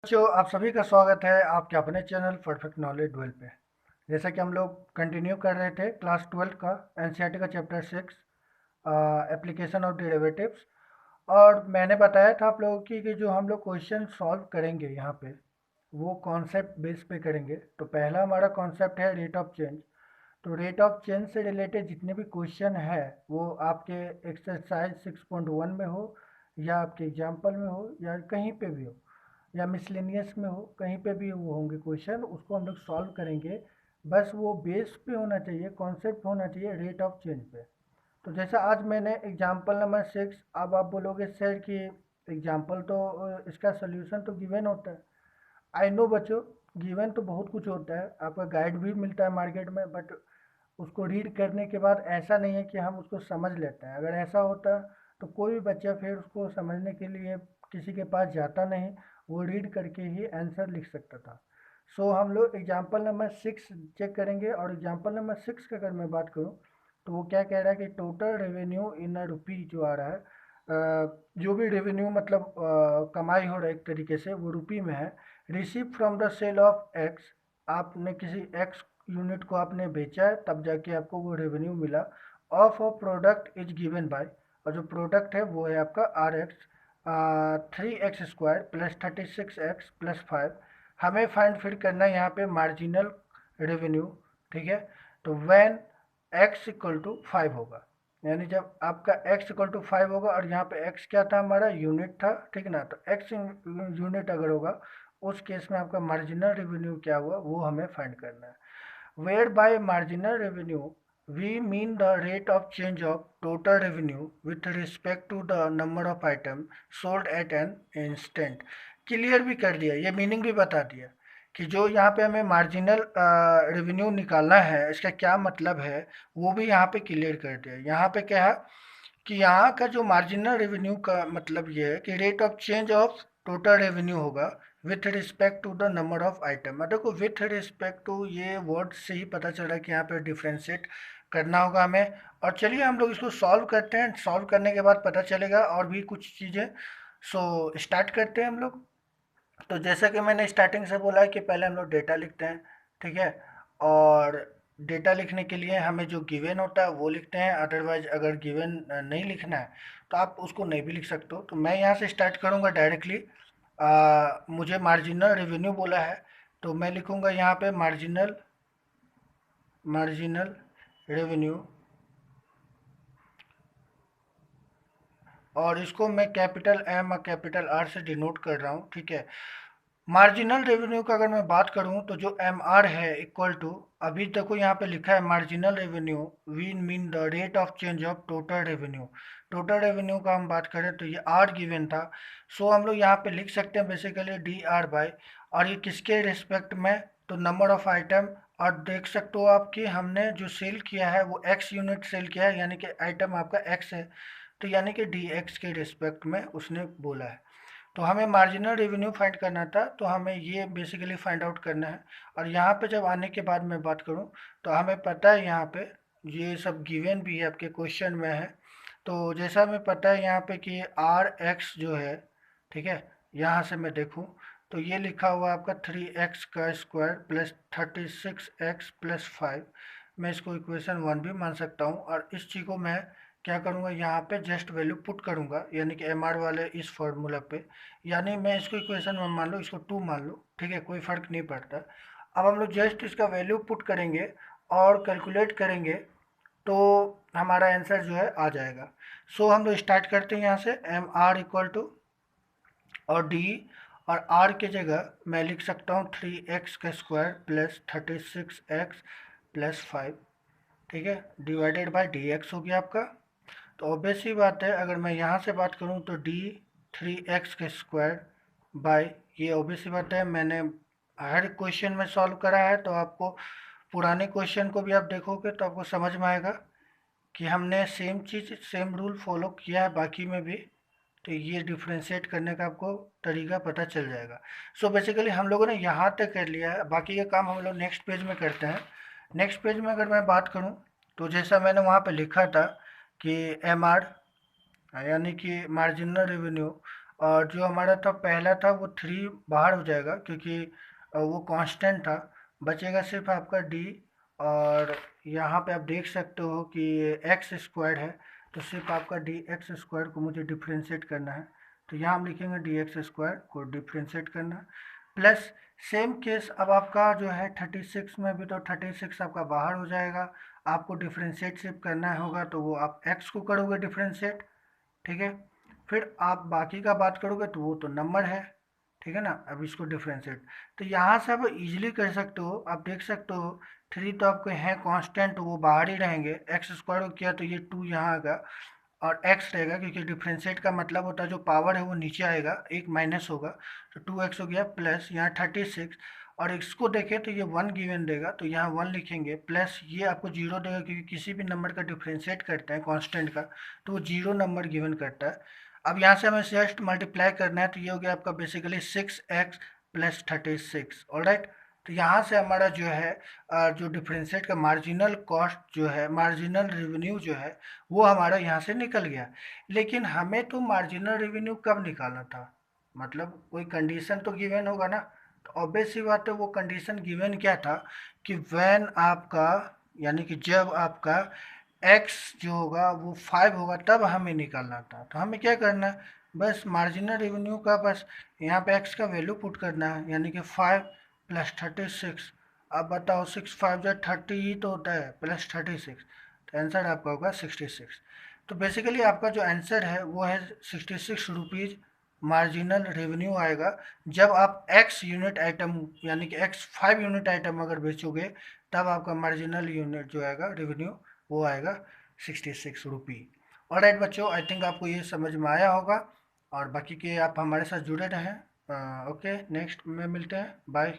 बच्चों, आप सभी का स्वागत है आपके अपने चैनल परफेक्ट नॉलेज 12 पे। जैसा कि हम लोग कंटिन्यू कर रहे थे क्लास 12 का एनसीईआरटी का चैप्टर 6 एप्लीकेशन ऑफ डेरिवेटिव्स। और मैंने बताया था आप लोगों की कि जो हम लोग क्वेश्चन सॉल्व करेंगे यहाँ पे वो कॉन्सेप्ट बेस पे करेंगे। तो पहला हमारा कॉन्सेप्ट है रेट ऑफ चेंज। तो रेट ऑफ चेंज से रिलेटेड जितने भी क्वेश्चन है वो आपके एक्सरसाइज 6.1 में हो या आपके एग्जाम्पल में हो या कहीं पे भी हो या मिसलेनियस में हो, कहीं पे भी वो होंगे क्वेश्चन, उसको हम लोग सॉल्व करेंगे। बस वो बेस पे होना चाहिए, कॉन्सेप्ट होना चाहिए रेट ऑफ चेंज पे। तो जैसा आज मैंने एग्जाम्पल नंबर 6, अब आप बोलोगे सर कि एग्जाम्पल तो इसका सोल्यूशन तो गिवन होता है। आई नो बच्चों, गिवन तो बहुत कुछ होता है, आपका गाइड भी मिलता है मार्केट में, बट उसको रीड करने के बाद ऐसा नहीं है कि हम उसको समझ लेते हैं। अगर ऐसा होता तो कोई भी बच्चा फिर उसको समझने के लिए किसी के पास जाता नहीं, वो रीड करके ही आंसर लिख सकता था। सो हम लोग एग्जाम्पल नंबर 6 चेक करेंगे। और एग्जाम्पल नंबर 6 की अगर मैं बात करूँ तो वो क्या कह रहा है कि टोटल रेवेन्यू इन अ रुपी जो आ रहा है, जो भी रेवेन्यू मतलब कमाई हो रहा है एक तरीके से वो रुपी में है। Receive from the sale of X, आपने किसी एक्स यूनिट को आपने बेचा है तब जाके आपको वो रेवेन्यू मिला। Of of product is given by, और जो प्रोडक्ट है वो है आपका are x 3x² plus 36x plus 5। हमें फाइंड फिर करना है यहाँ पे मार्जिनल रेवेन्यू। ठीक है, तो व्हेन x इक्वल टू 5 होगा, यानी जब आपका x इक्वल टू 5 होगा, और यहाँ पे x क्या था, हमारा यूनिट था, ठीक ना। तो x यूनिट अगर होगा उस केस में आपका मार्जिनल रेवेन्यू क्या हुआ वो हमें फाइंड करना है। Whereby marginal revenue we mean the rate of change of total revenue with respect to the number of items sold at an instant। Clear भी कर दिया, ये मीनिंग भी बता दिया कि जो यहाँ पे हमें मार्जिनल रेवेन्यू निकालना है इसका क्या मतलब है, वो भी यहाँ पे क्लियर कर दिया। यहाँ पे क्या है कि यहाँ का जो मार्जिनल रेवेन्यू का मतलब ये है कि rate of change of total revenue होगा with respect to the number of item. देखो विथ रिस्पेक्ट टू ये वर्ड से ही पता चल रहा है कि यहाँ पे डिफ्रेंशिएट करना होगा हमें। और चलिए हम लोग इसको सॉल्व करते हैं, सॉल्व करने के बाद पता चलेगा और भी कुछ चीज़ें। सो स्टार्ट करते हैं हम लोग। तो जैसा कि मैंने स्टार्टिंग से बोला है कि पहले हम लोग डेटा लिखते हैं, ठीक है। और डेटा लिखने के लिए हमें जो गिवन होता है वो लिखते हैं, अदरवाइज अगर गिवन नहीं लिखना है तो आप उसको नहीं भी लिख सकते हो। तो मैं यहाँ से स्टार्ट करूँगा डायरेक्टली। मुझे मार्जिनल रेवेन्यू बोला है तो मैं लिखूँगा यहाँ पे मार्जिनल मार्जिनल रेवेन्यू, और इसको मैं कैपिटल एम और कैपिटल आर से डिनोट कर रहा हूँ, ठीक है। मार्जिनल रेवेन्यू का अगर मैं बात करूं तो जो एम आर है इक्वल टू, अभी देखो यहाँ पे लिखा है marginal revenue we mean the rate of change of total revenue. Total revenue का हम बात करें तो ये आर गिवन था। सो हम लोग यहाँ पे लिख सकते हैं बेसिकली डी आर बाई, और ये किसके रिस्पेक्ट में, तो नंबर ऑफ आइटम। और देख सकते हो आप कि हमने जो सेल किया है वो एक्स यूनिट सेल किया है, यानी कि आइटम आपका एक्स है, तो यानी कि डी एक्स के रिस्पेक्ट में उसने बोला है। तो हमें मार्जिनल रेवेन्यू फाइंड करना था, तो हमें ये बेसिकली फाइंड आउट करना है। और यहाँ पे जब आने के बाद मैं बात करूँ तो हमें पता है यहाँ पे ये सब गिवन भी है आपके क्वेश्चन में है। तो जैसा हमें पता है यहाँ पे कि आर एक्स जो है, ठीक है, यहाँ से मैं देखूँ तो ये लिखा हुआ है आपका 3x² प्लस 36x प्लस 5। मैं इसको इक्वेशन 1 भी मान सकता हूँ, और इस चीज़ को मैं क्या करूँगा यहाँ पे जस्ट वैल्यू पुट करूँगा, यानी कि एम आर वाले इस फॉर्मूला पे। यानी मैं इसको इक्वेशन 1 मान लो, इसको 2 मान लो, ठीक है, कोई फ़र्क नहीं पड़ता। अब हम लोग जस्ट इसका वैल्यू पुट करेंगे और कैलकुलेट करेंगे तो हमारा आंसर जो है आ जाएगा। सो हम लोग स्टार्ट करते हैं यहाँ से, एम आर इक्वल टू, और डी, और आर की जगह मैं लिख सकता हूँ 3x² प्लस 36x प्लस 5, ठीक है, डिवाइडेड बाय डी एक्स हो गया आपका। तो ऑब्वियस ही बात है, अगर मैं यहाँ से बात करूँ तो डी 3x² बाय, ये ऑब्वियस ही बात है, मैंने हर क्वेश्चन में सॉल्व करा है। तो आपको पुराने क्वेश्चन को भी आप देखोगे तो आपको समझ में आएगा कि हमने सेम चीज़ सेम रूल फॉलो किया है बाकी में भी। तो ये डिफ्रेंशिएट करने का आपको तरीका पता चल जाएगा। सो बेसिकली हम लोगों ने यहाँ तक कर लिया है, बाकी ये काम हम लोग नेक्स्ट पेज में करते हैं। नेक्स्ट पेज में अगर मैं बात करूँ तो जैसा मैंने वहाँ पे लिखा था कि एम आर यानी कि मार्जिनल रेवेन्यू और जो हमारा था पहला था वो 3 बाहर हो जाएगा क्योंकि वो कांस्टेंट था। बचेगा सिर्फ आपका डी। और यहाँ पे आप देख सकते हो कि एक्स स्क्वायर है, तो सिर्फ आपका डी एक्स स्क्वायर को मुझे डिफ्रेंशिएट करना है। तो यहाँ हम लिखेंगे डी एक्स स्क्वायर को डिफ्रेंशिएट करना प्लस सेम केस अब आपका जो है 36 में भी, तो 36 आपका बाहर हो जाएगा। आपको डिफ्रेंशिएट सिर्फ करना होगा, तो वो आप एक्स को करोगे डिफ्रेंशिएट, ठीक है। फिर आप बाकी का बात करोगे तो वो तो नंबर है, ठीक है ना। अब इसको डिफ्रेंशिएट, तो यहाँ से आप इजीली कर सकते हो। आप देख सकते हो 3 तो आपके हैं कांस्टेंट, वो बाहर ही रहेंगे। एक्स स्क्वायर को किया तो ये 2 यहाँ आएगा और एक्स रहेगा, क्योंकि डिफ्रेंशिएट का मतलब होता है जो पावर है वो नीचे आएगा, एक माइनस होगा। तो 2x हो गया प्लस यहाँ 36, और इसको देखें तो ये 1 गिवन देगा, तो यहाँ 1 लिखेंगे प्लस ये आपको 0 देगा, क्योंकि किसी भी नंबर का डिफ्रेंशिएट करते हैं कांस्टेंट का तो वो 0 नंबर गिवन करता है। अब यहाँ से हमें जस्ट मल्टीप्लाई करना है, तो ये हो गया आपका बेसिकली 6x प्लस 36। ऑलराइट, तो यहाँ से हमारा जो है जो डिफ्रेंशिएट का मार्जिनल कॉस्ट जो है, मार्जिनल रेवेन्यू जो है, वो हमारा यहाँ से निकल गया। लेकिन हमें तो मार्जिनल रेवेन्यू कब निकालना था, मतलब कोई कंडीशन तो गिवन होगा ना। तो ऑब्वियस सी बात है, वो कंडीशन गिवन क्या था कि व्हेन आपका, यानी कि जब आपका x जो होगा वो 5 होगा तब हमें निकालना था। तो हमें क्या करना है, बस मार्जिनल रेवेन्यू का बस यहाँ पे x का वैल्यू पुट करना है, यानी कि 5 प्लस 36। अब बताओ 6 5 जो 30 ही तो होता है, प्लस 36, तो आंसर आपका होगा 66। तो बेसिकली आपका जो आंसर है वो है 66 रुपीज़ मार्जिनल रेवेन्यू आएगा, जब आप x यूनिट आइटम, यानी कि x 5 यूनिट आइटम अगर बेचोगे, तब आपका मार्जिनल यूनिट जो आएगा रेवेन्यू वो आएगा 66 रुपी। और राइट बच्चों, आई थिंक आपको ये समझ में आया होगा, और बाकी के आप हमारे साथ जुड़े रहें। ओके, नेक्स्ट में मिलते हैं, बाय।